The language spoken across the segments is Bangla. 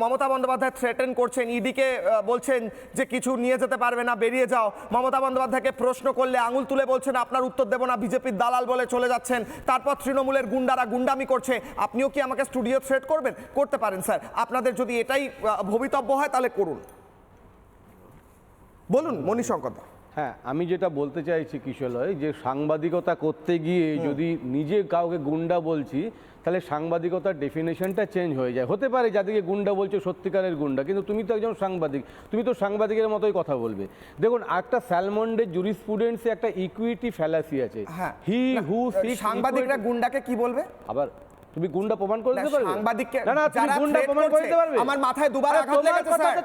মমতা বন্দ্যোপাধ্যায় থ্রেটেন করছেন, ইডিকে বলছেন যে কিছু নিয়ে যেতে পারবে না, বেরিয়ে যাও। মমতা বন্দ্যোপাধ্যায়কে প্রশ্ন করলে আঙুল তুলে বলছেন আপনার উত্তর দেব না, বিজেপির দালাল বলে চলে যাচ্ছেন। তারপর তৃণমূলের গুন্ডারা গুন্ডামি করছে। আপনিও কি আমাকে স্টুডিও থ্রেট করবেন? করতে পারেন স্যার, আপনাদের যদি এটাই ভবিতব্য হয় তাহলে করুন। বলুন মণিশঙ্কর দা। হ্যাঁ, আমি যেটা বলতে চাইছি কিশোরয়, যে সাংবাদিকতা করতে গিয়ে যদি নিজে কাউকে গুন্ডা বলছি, তাহলে সাংবাদিকতার ডেফিনেশনটা চেঞ্জ হয়ে যায়। হতে পারে যাদেরকে গুন্ডা বলছো সত্যিকারের গুন্ডা, কিন্তু তুমি তো একজন সাংবাদিক, তুমি তো সাংবাদিকের মতোই কথা বলবে। দেখুন, একটা স্যালমন্ডের জুরিসপ্রুডেন্সে একটা ইকুইটি ফ্যালাসি আছে। হি হু সিক্স, সাংবাদিকরা গুন্ডাকে কি বলবে? আবার তুমি গুন্ডা প্রমাণ করে দিতে পারবে? সাংবাদিককে না না, তুমি গুন্ডা প্রমাণ করে দিতে পারবে? আমার মাথায় দুবার আঘাত লেগেছে স্যার।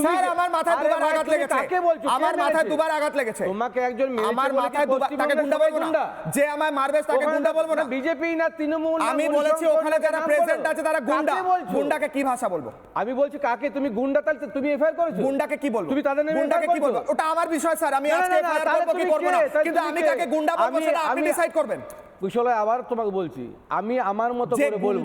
স্যার, আমার মাথায় দুবার আঘাত লেগেছে। কাকে বলছো? আমার মাথায় দুবার আঘাত লেগেছে। তোমাকে একজন মেরেছে, আমার মাথায় দুবার, তাকে গুন্ডা বলবো না? যে আমায় মারবে তাকে গুন্ডা বলবো না? বিজেপি না তৃণমূল? আমি বলেছি ওখানে যারা প্রেজেন্ট আছে তারা গুন্ডা। গুন্ডাকে কি ভাষা বলবো? আমি বলছি কাকে তুমি গুন্ডা, তাহলে তুমি এফআইআর করেছো? গুন্ডাকে কি বলবো? তুমি তাদের নামে গুন্ডাকে কি বলবো? ওটা আমার বিষয় স্যার, আমি আজকে এফআইআর করব কি করব না, কিন্তু আমি কাকে গুন্ডা বলবো সেটা আপনি ডিসাইড করবেন। কুশলয়, আবার তোমাকে বলছি, আমি আমার মতো করে বলবো,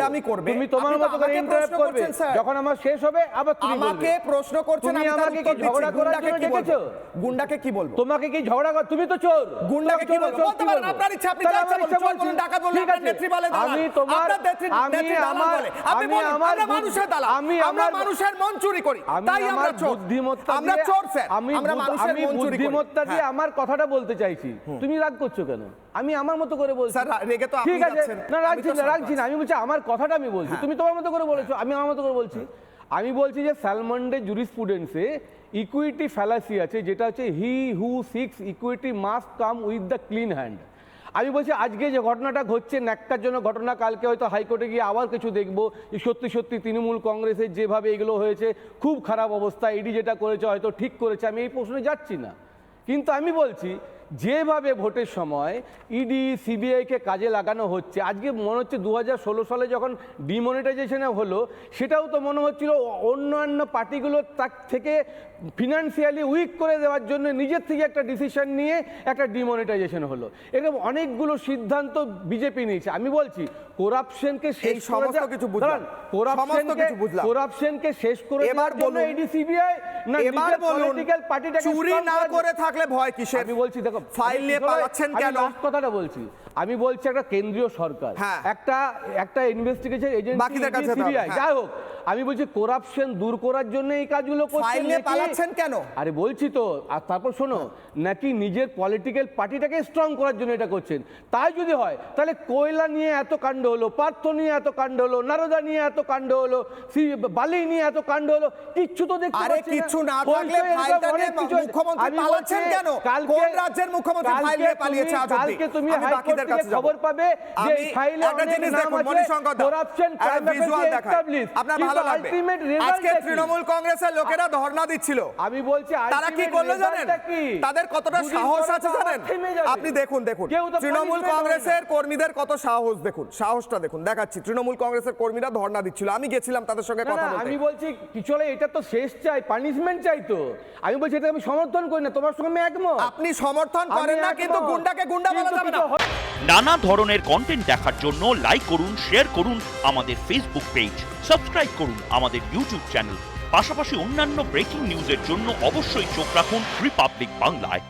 তুমি তোমার মতো করে ইন্টারাপ্ট করবে। যখন আমার শেষ হবে আবার তুমি আমাকে প্রশ্ন করছেন, আমি আমাকে কি ঝগড়া করার জন্য ডেকেছো? গুন্ডাকে কি বলবো? তোমাকে কি ঝগড়া কর? তুমি তো চোর। গুন্ডাকে কি বলবো? বলতে পারেন আপনার ইচ্ছা, আপনি যা ইচ্ছা বলুন, ডাকাত বলুন, আপনার নেত্রী বলে দালাল। আমি তোমার, আমি আমার, আপনি বলেন আমরা মানুষের দালাল, আমরা মানুষের মন চুরি করি, তাই আমরা চোর। আমরা চোর স্যার, আমরা মানুষের মন চুরি করি। বুদ্ধিমত্তা দিয়ে আমার কথাটা বলতে চাইছি, তুমি রাগ করছো কেন? আমি আমার মতো করে বলছি। স্যার, রেগে তো আপনি যাচ্ছেন। না, রাখছি না, আমি বলছি আমার কথাটা আমি বলছি, তুমি তোমার মতো করে বলেছো, আমি আমার মতো করে বলছি। আমি বলছি যে স্যালমন্ডের জুরিসপ্রুডেন্সে ইকুইটি ফ্যালাসি আছে, যেটা হচ্ছে he who seeks equity must come with the clean hand. আমি বলছি আজকে যে ঘটনাটা ঘটছে ন্যাক্কারজনক ঘটনা, কালকে হয়তো হাইকোর্টে গিয়ে আবার কিছু দেখবো সত্যি সত্যি তৃণমূল কংগ্রেসের যেভাবে এগুলো হয়েছে খুব খারাপ অবস্থা, ইডি যেটা করেছে হয়তো ঠিক করেছে, আমি এই প্রশ্নে যাচ্ছি না। কিন্তু আমি বলছি যেভাবে ভোটের সময় ইডি সিবিআইকে কাজে লাগানো হচ্ছে, আজকে মনে হচ্ছে 2016 সালে যখন ডিমনিটাইজেশনে হলো, সেটাও তো মনে হচ্ছিল অন্যান্য পার্টিগুলো তার থেকে ফিনান্সিয়ালি উইক করে দেওয়ার জন্য নিজের থেকে একটা ডিসিশন নিয়ে একটা ডিমনিটাইজেশন হলো। এরকম অনেকগুলো সিদ্ধান্ত বিজেপি নিয়েছে। আমি বলছি কোরাপশনকে শেষ করে কোরাপশনকে শেষ করে দেওয়ার জন্য ইডি সিবিআই না নিজের পলিটিক্যাল পার্টিটাকে চুরি না করে থাকলে ভয় কিসের? আমি বলছি দেখো, ফাইল নিয়ে পালাচ্ছেন কেন? কথাটা বলছি, আমি বলছি একটা কেন্দ্রীয় সরকার, একটা ইনভেস্টিগেশন এজেন্সি সিবিআই, যাই হোক, আমি বলছি কোরাপশন দূর করার জন্য এই কাজগুলো করছেন। ফাইল নিয়ে পালাচ্ছেন কেন? আরে বলছি তো, আর তারপর শোনো, নাকি নিজের পলিটিক্যাল পার্টিটাকে স্ট্রং করার জন্য এটা করছেন। তাই যদি হয় তাহলে কয়লা নিয়ে এত কাণ্ড হলো, পার্থ নিয়ে এত কাণ্ড হলো, নারদা নিয়ে এত কাণ্ড হলো, বালি নিয়ে এত কাণ্ড হলো, কিচ্ছু তো দেখতে পাচ্ছি না। আরে কিছু না থাকলে ফাইলটা নিয়ে মুখ্যমন্ত্রী পালাচ্ছেন কেন? কোন রাজ্যের মুখ্যমন্ত্রী ফাইল নিয়ে পালিয়েছে আজ অবধি? কালকে তুমি হাইকোর্ট থেকে খবর পাবে যে এই ফাইলে একটা জিনিস দেখুন মণিশঙ্কর দা, করাপশন ক্রাইম ভিজুয়াল দেখায়, আপনার ভালো লাগবে। আজকে তৃণমূল কংগ্রেসের লোকেরা ধর্ণা দিচ্ছিল, আমি বলছি তারা কি করলো জানেন? তাদের কতটা সাহস আছে জানেন? আপনি দেখুন তৃণমূল কংগ্রেসের কর্মীদের কত সাহস, দেখুন সাহসটা দেখুন, দেখাচ্ছি। তৃণমূল কংগ্রেসের কর্মীরা ধর্ণা দিচ্ছিল, আমি গেছিলাম তাদের সঙ্গে কথা বলতে। আমি বলছি কি চলে, এটা তো শেষ চাই, পানিশমেন্ট চাই তো। আমি বলছি এটা আমি সমর্থন করি না, তোমার সঙ্গে আমি একমত। আপনি সমর্থন করেন না, কিন্তু গুন্ডাকে গুন্ডা বলা যাবে না। নানা ধরনের কন্টেন্ট দেখার জন্য লাইক করুন, শেয়ার করুন আমাদের ফেসবুক পেজ, সাবস্ক্রাইব করুন আমাদের ইউটিউব চ্যানেল। পাশাপাশি অন্যান্য ব্রেকিং নিউজের জন্য অবশ্যই চোখ রাখুন রিপাবলিক বাংলায়।